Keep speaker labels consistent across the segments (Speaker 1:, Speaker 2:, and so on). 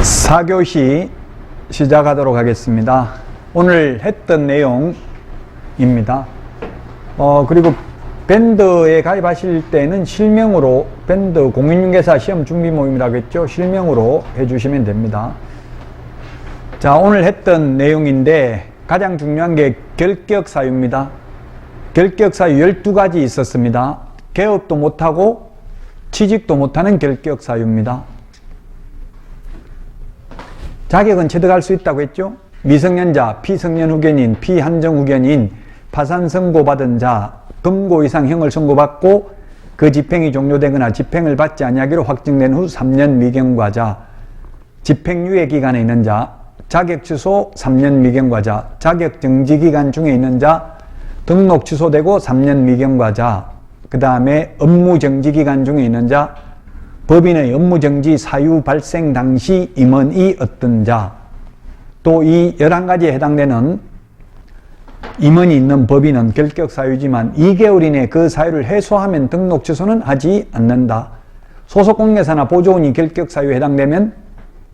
Speaker 1: 4교시 시작하도록 하겠습니다. 오늘 했던 내용입니다. 그리고 밴드에 가입하실 때는 실명으로 밴드 공인중개사 시험 준비 모임이라고 했죠. 실명으로 해주시면 됩니다. 자, 오늘 했던 내용인데 가장 중요한 게 결격사유입니다. 결격사유 12가지 있었습니다. 개업도 못하고 취직도 못하는 결격사유입니다. 자격은 취득할 수 있다고 했죠. 미성년자, 피성년 후견인, 피한정 후견인, 파산 선고받은 자, 금고 이상 형을 선고받고 그 집행이 종료되거나 집행을 받지 아니하기로 확정된 후 3년 미경과자, 집행유예 기간에 있는 자, 자격 취소 3년 미경과자, 자격 정지 기간 중에 있는 자, 등록 취소되고 3년 미경과자, 그 다음에 업무 정지 기간 중에 있는 자, 법인의 업무정지 사유 발생 당시 임원이 어떤 자, 또 이 11가지에 해당되는 임원이 있는 법인은 결격사유지만 2개월 이내 그 사유를 해소하면 등록 취소는 하지 않는다. 소속공개사나 보조원이 결격사유에 해당되면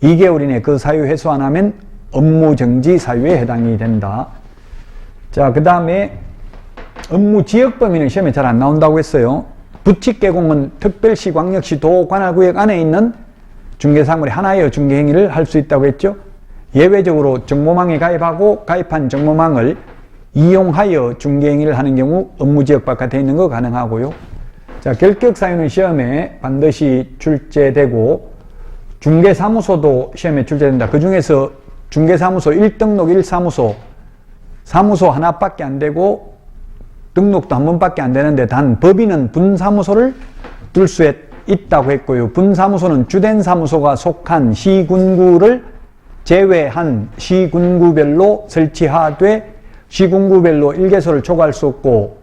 Speaker 1: 2개월 이내 그 사유 해소 안 하면 업무정지 사유에 해당이 된다. 자, 그 다음에 업무지역범위는 시험에 잘 안 나온다고 했어요. 부칙개공은 특별시, 광역시, 도, 관할구역 안에 있는 중개사물의 하나의 중개행위를 할 수 있다고 했죠. 예외적으로 정보망에 가입하고 가입한 정보망을 이용하여 중개행위를 하는 경우 업무지역 바깥에 있는 거 가능하고요. 자, 결격사유는 시험에 반드시 출제되고 중개사무소도 시험에 출제된다. 그 중에서 중개사무소 1등록 1사무소, 사무소 하나밖에 안 되고 등록도 한 번밖에 안 되는데 단 법인은 분사무소를 둘 수 있다고 했고요. 분사무소는 주된 사무소가 속한 시군구를 제외한 시군구별로 설치하되 시군구별로 1개소를 초과할 수 없고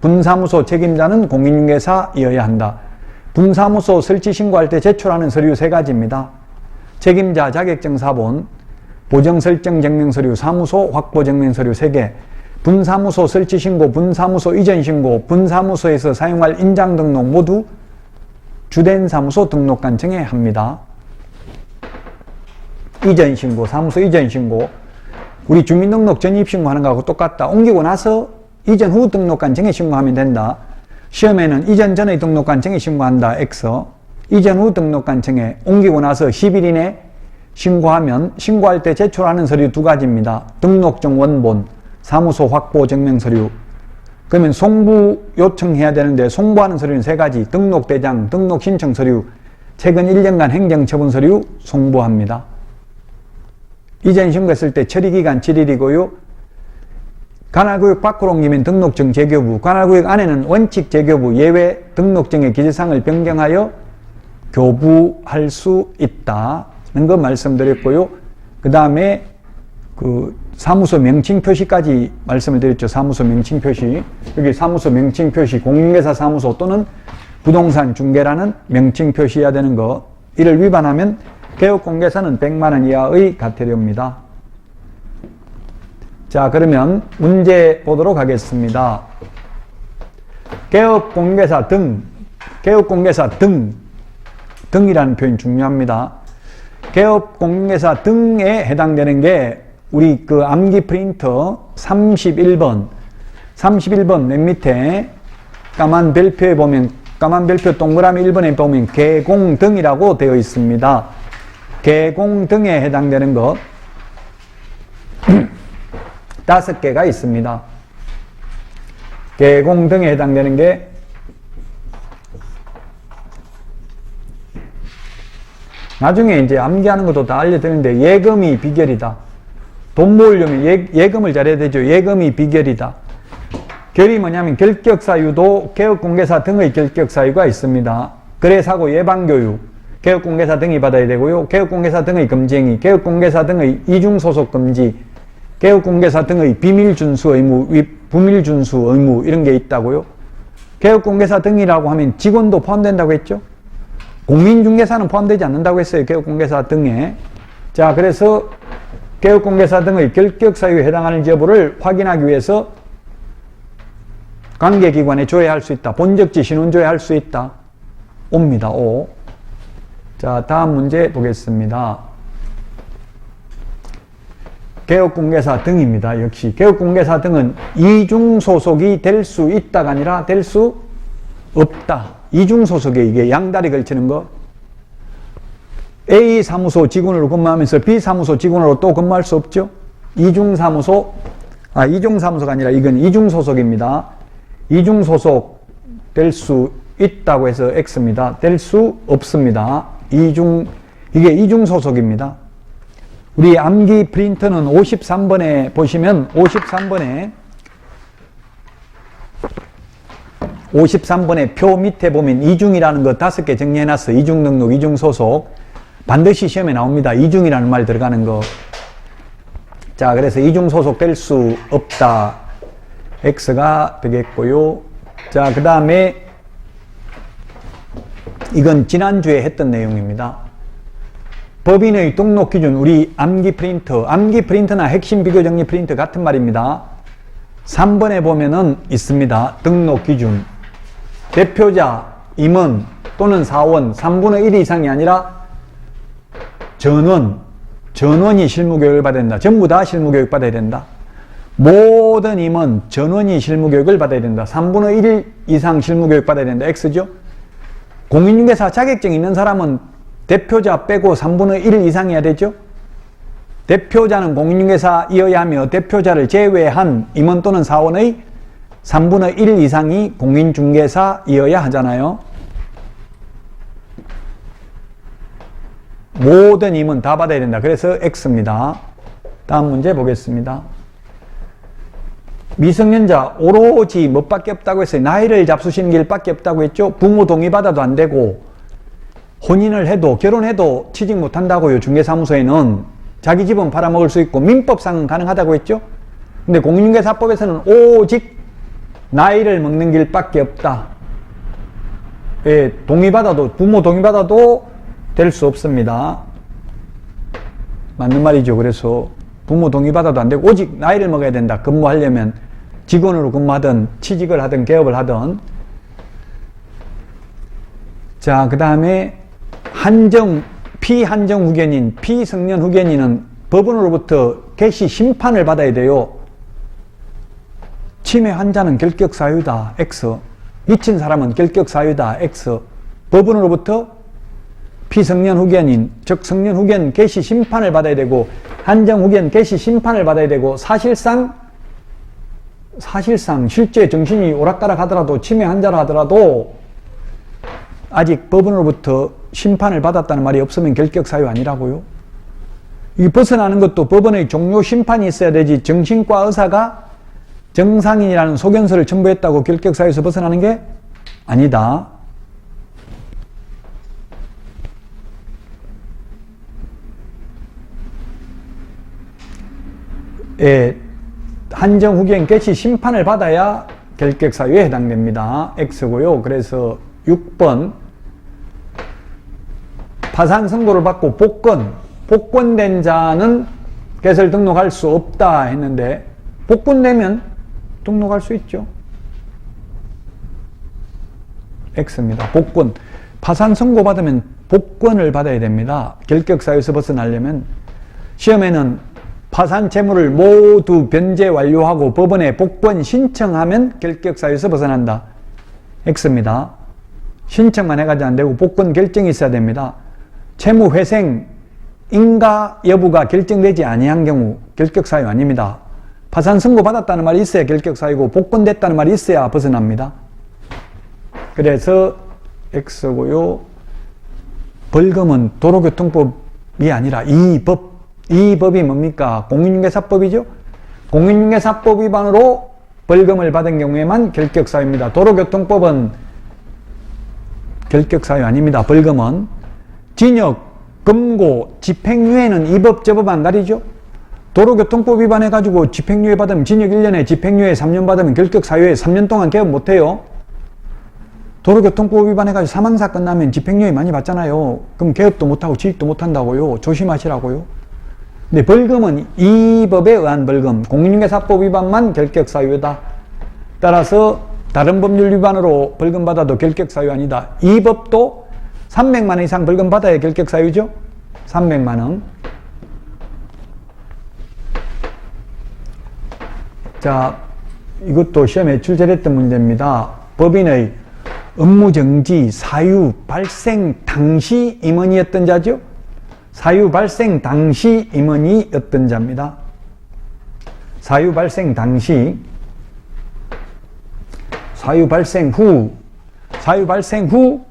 Speaker 1: 분사무소 책임자는 공인중개사이어야 한다. 분사무소 설치 신고할 때 제출하는 서류 3가지입니다. 책임자 자격증사본, 보정설정증명서류, 사무소 확보증명서류 3개, 분사무소 설치신고, 분사무소 이전신고, 분사무소에서 사용할 인장등록 모두 주된 사무소 등록관청에 합니다. 이전신고, 사무소 이전신고, 우리 주민등록 전입신고하는 거하고 똑같다. 옮기고 나서 이전 후 등록관청에 신고하면 된다. 시험에는 이전 전의 등록관청에 신고한다. X. 이전 후 등록관청에 옮기고 나서 10일 이내 신고하면 신고할 때 제출하는 서류 2가지입니다. 등록증 원본, 사무소 확보 증명서류. 그러면 송부 요청해야 되는데 송부하는 서류는 3가지. 등록대장, 등록신청서류, 최근 1년간 행정처분서류 송부합니다. 이전 신고했을 때 처리기간 7일이고요. 관할구역 밖으로 옮기면 등록증 재교부, 관할구역 안에는 원칙 재교부, 예외 등록증의 기재사항을 변경하여 교부할 수 있다는 거 말씀드렸고요. 그 다음에 사무소 명칭 표시까지 말씀을 드렸죠. 사무소 명칭 표시. 여기 사무소 명칭 표시, 공인중개사 사무소 또는 부동산 중개라는 명칭 표시해야 되는 거. 이를 위반하면 개업공개사는 100만 원 이하의 과태료입니다. 자, 그러면 문제 보도록 하겠습니다. 개업공개사 등, 개업공개사 등이라는 표현 중요합니다. 개업공개사 등에 해당되는 게 우리 그 암기 프린터 31번 맨 밑에 까만 별표에 보면, 까만 별표 동그라미 1번에 보면 개공등이라고 되어 있습니다. 개공등에 해당되는 것 5개가 있습니다. 개공등에 해당되는 게 나중에 이제 암기하는 것도 다 알려드리는데 예금이 비결이다. 돈 모으려면 예금을 잘해야 되죠. 예금이 비결이다. 결이 뭐냐면 결격사유도 개업공개사 등의 결격사유가 있습니다. 거래사고 예방교육, 개업공개사 등이 받아야 되고요. 개업공개사 등의 금지행위, 개업공개사 등의 이중소속 금지, 개업공개사 등의 비밀준수 의무, 부밀준수 의무 이런 게 있다고요. 개업공개사 등이라고 하면 직원도 포함된다고 했죠. 공인중개사는 포함되지 않는다고 했어요. 개업공개사 등에. 자, 그래서 개업공개사 등의 결격사유에 해당하는지 여부를 확인하기 위해서 관계기관에 조회할 수 있다. 본적지 신원 조회할 수 있다. 옵니다. 오. 자, 다음 문제 보겠습니다. 개업공개사 등입니다. 역시 개업공개사 등은 이중소속이 될 수 있다가 아니라 될 수 없다. 이중소속에 이게 양다리 걸치는 거. A 사무소 직원으로 근무하면서 B 사무소 직원으로 또 근무할 수 없죠. 이중사무소가 아니라 이건 이중소속입니다. 이중소속 될 수 있다고 해서 X입니다. 될 수 없습니다. 이게 이중소속입니다. 우리 암기 프린터는 53번에 보시면 53번에 표 밑에 보면 이중이라는 거 5개 정리해놨어. 이중 등록, 이중 소속. 반드시 시험에 나옵니다. 이중이라는 말 들어가는 거. 자, 그래서 이중 소속 될 수 없다. X가 되겠고요. 자, 그 다음에 이건 지난주에 했던 내용입니다. 법인의 등록 기준, 우리 암기 프린터나 핵심 비교 정리 프린터 같은 말입니다. 3번에 보면은 있습니다. 등록 기준. 대표자, 임원 또는 사원 3분의 1 이상이 아니라 전원이 실무교육을 받아야 된다. 전부 다 실무교육 받아야 된다. 모든 임원, 전원이 실무교육을 받아야 된다. 3분의 1 이상 실무교육 받아야 된다. X죠. 공인중개사 자격증 있는 사람은 대표자 빼고 3분의 1 이상이어야 되죠. 대표자는 공인중개사이어야 하며 대표자를 제외한 임원 또는 사원의 3분의 1 이상이 공인중개사이어야 하잖아요. 모든 임원 다 받아야 된다. 그래서 X입니다. 다음 문제 보겠습니다. 미성년자 오로지 뭐밖에 없다고 했어요. 나이를 잡수시는 길밖에 없다고 했죠. 부모 동의 받아도 안 되고 혼인을 해도 결혼해도 취직 못한다고요. 중개사무소에는 자기 집은 팔아먹을 수 있고 민법상은 가능하다고 했죠. 근데 공인중개사법에서는 오직 나이를 먹는 길밖에 없다. 예, 동의받아도 부모 동의받아도 될 수 없습니다. 맞는 말이죠. 그래서 부모 동의받아도 안 되고 오직 나이를 먹어야 된다. 근무하려면 직원으로 근무하든 취직을 하든 개업을 하든. 자, 그 다음에 피한정 후견인, 피성년 후견인은 법원으로부터 개시 심판을 받아야 돼요. 치매 환자는 결격 사유다. X. 미친 사람은 결격 사유다. X. 법원으로부터 피성년 후견인, 즉 성년 후견 개시 심판을 받아야 되고 한정 후견 개시 심판을 받아야 되고 사실상 실제 정신이 오락가락 하더라도 치매 환자라 하더라도 아직 법원으로부터 심판을 받았다는 말이 없으면 결격 사유 아니라고요. 이 벗어나는 것도 법원의 종료 심판이 있어야 되지 정신과 의사가 정상인이라는 소견서를 첨부했다고 결격 사유에서 벗어나는 게 아니다. 예, 한정 후견 개시 심판을 받아야 결격 사유에 해당됩니다. X고요. 그래서 6번 파산 선고를 받고 복권된 자는 개설 등록할 수 없다 했는데 복권되면 등록할 수 있죠. X입니다. 복권. 파산 선고 받으면 복권을 받아야 됩니다. 결격 사유에서 벗어나려면. 시험에는 파산 채무를 모두 변제 완료하고 법원에 복권 신청하면 결격 사유에서 벗어난다. X입니다. 신청만 해가지고 안 되고 복권 결정이 있어야 됩니다. 채무 회생 인가 여부가 결정되지 아니한 경우 결격 사유 아닙니다. 파산 선고 받았다는 말이 있어야 결격 사유고 복권됐다는 말이 있어야 벗어납니다. 그래서 X고요. 벌금은 도로교통법이 아니라 이 법이 뭡니까? 공인중개사법이죠. 공인중개사법 위반으로 벌금을 받은 경우에만 결격 사유입니다. 도로교통법은 결격 사유 아닙니다. 벌금은. 징역, 금고, 집행유예는 이 법 저 법 안 가리죠. 도로교통법 위반해가지고 집행유예 받으면 징역 1년에 집행유예 3년 받으면 결격 사유에 3년 동안 개업 못해요. 도로교통법 위반해가지고 사망사건 나면 집행유예 많이 받잖아요. 그럼 개업도 못하고 취직도 못한다고요. 조심하시라고요. 근데 벌금은 이 법에 의한 벌금, 공인중개사법 위반만 결격 사유다. 따라서 다른 법률 위반으로 벌금 받아도 결격 사유 아니다. 이 법도 300만 원 이상 벌금 받아야 결격 사유죠. 300만 원. 자, 이것도 시험에 출제됐던 문제입니다. 법인의 업무정지 사유 발생 당시 임원이었던 자죠. 사유 발생 당시 임원이었던 자입니다. 사유 발생 당시, 사유 발생 후, 사유 발생 후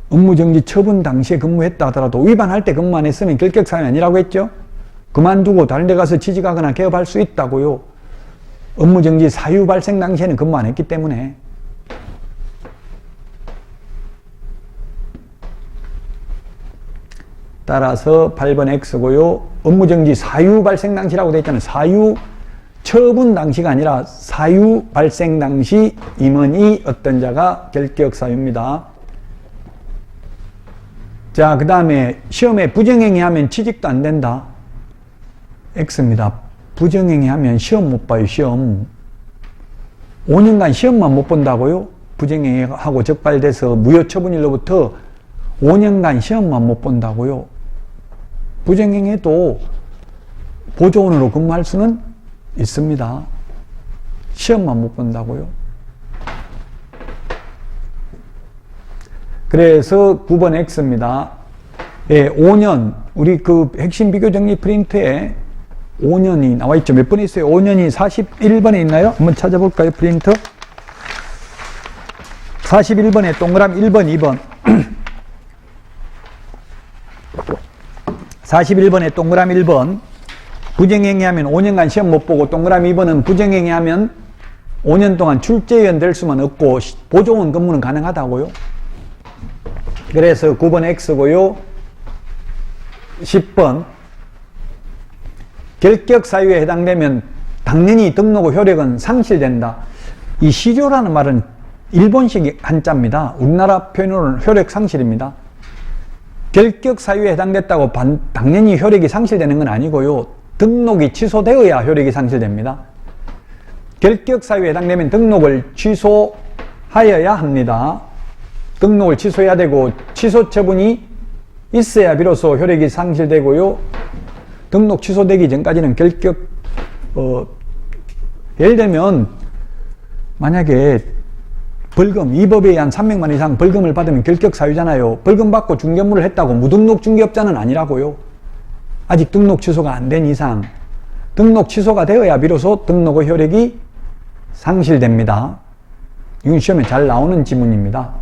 Speaker 1: 업무정지 처분 당시에 근무했다 하더라도 위반할 때 근무 안 했으면 결격사유 아니라고 했죠. 그만두고 다른 데 가서 취직하거나 개업할 수 있다고요. 업무정지 사유 발생 당시에는 근무 안 했기 때문에. 따라서 8번 X고요. 업무정지 사유 발생 당시라고 되어 있잖아요. 사유 처분 당시가 아니라 사유 발생 당시 임원이 어떤 자가 결격사유입니다. 자, 그 다음에 시험에 부정행위 하면 취직도 안 된다. X입니다. 부정행위 하면 시험 못 봐요. 시험 5년간 시험만 못 본다고요? 부정행위하고 적발돼서 무효처분일로부터 5년간 시험만 못 본다고요? 부정행위도 보조원으로 근무할 수는 있습니다. 시험만 못 본다고요? 그래서 9번 X입니다. 예, 5년, 우리 그 핵심 비교 정리 프린트에 5년이 나와 있죠. 몇 번에 있어요? 5년이 41번에 있나요? 한번 찾아볼까요? 프린트. 41번에 동그라미 1번, 2번. 41번에 동그라미 1번. 부정행위 하면 5년간 시험 못 보고, 동그라미 2번은 부정행위 하면 5년 동안 출제위원 될 수만 없고 보조원 근무는 가능하다고요. 그래서 9번 X고요. 10번 결격 사유에 해당되면 당연히 등록 후 효력은 상실된다. 이 시조라는 말은 일본식 한자입니다. 우리나라 표현으로는 효력 상실입니다. 결격 사유에 해당됐다고 당연히 효력이 상실되는 건 아니고요. 등록이 취소되어야 효력이 상실됩니다. 결격 사유에 해당되면 등록을 취소하여야 합니다. 등록을 취소해야 되고 취소 처분이 있어야 비로소 효력이 상실되고요. 등록 취소되기 전까지는 결격, 예를 들면 만약에 벌금, 이 법에 의한 300만 원 이상 벌금을 받으면 결격 사유잖아요. 벌금 받고 중개업무를 했다고 무등록 중개업자는 아니라고요. 아직 등록 취소가 안 된 이상 등록 취소가 되어야 비로소 등록 후 효력이 상실됩니다. 이건 시험에 잘 나오는 지문입니다.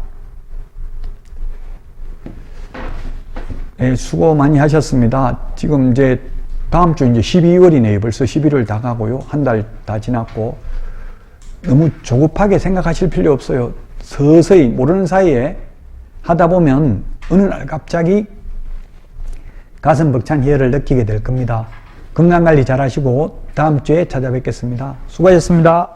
Speaker 1: 네, 수고 많이 하셨습니다. 지금 이제 다음 주 이제 12월이네요. 벌써 11월 다 가고요. 한 달 다 지났고. 너무 조급하게 생각하실 필요 없어요. 서서히 모르는 사이에 하다 보면 어느 날 갑자기 가슴 벅찬 희열을 느끼게 될 겁니다. 건강관리 잘 하시고 다음 주에 찾아뵙겠습니다. 수고하셨습니다.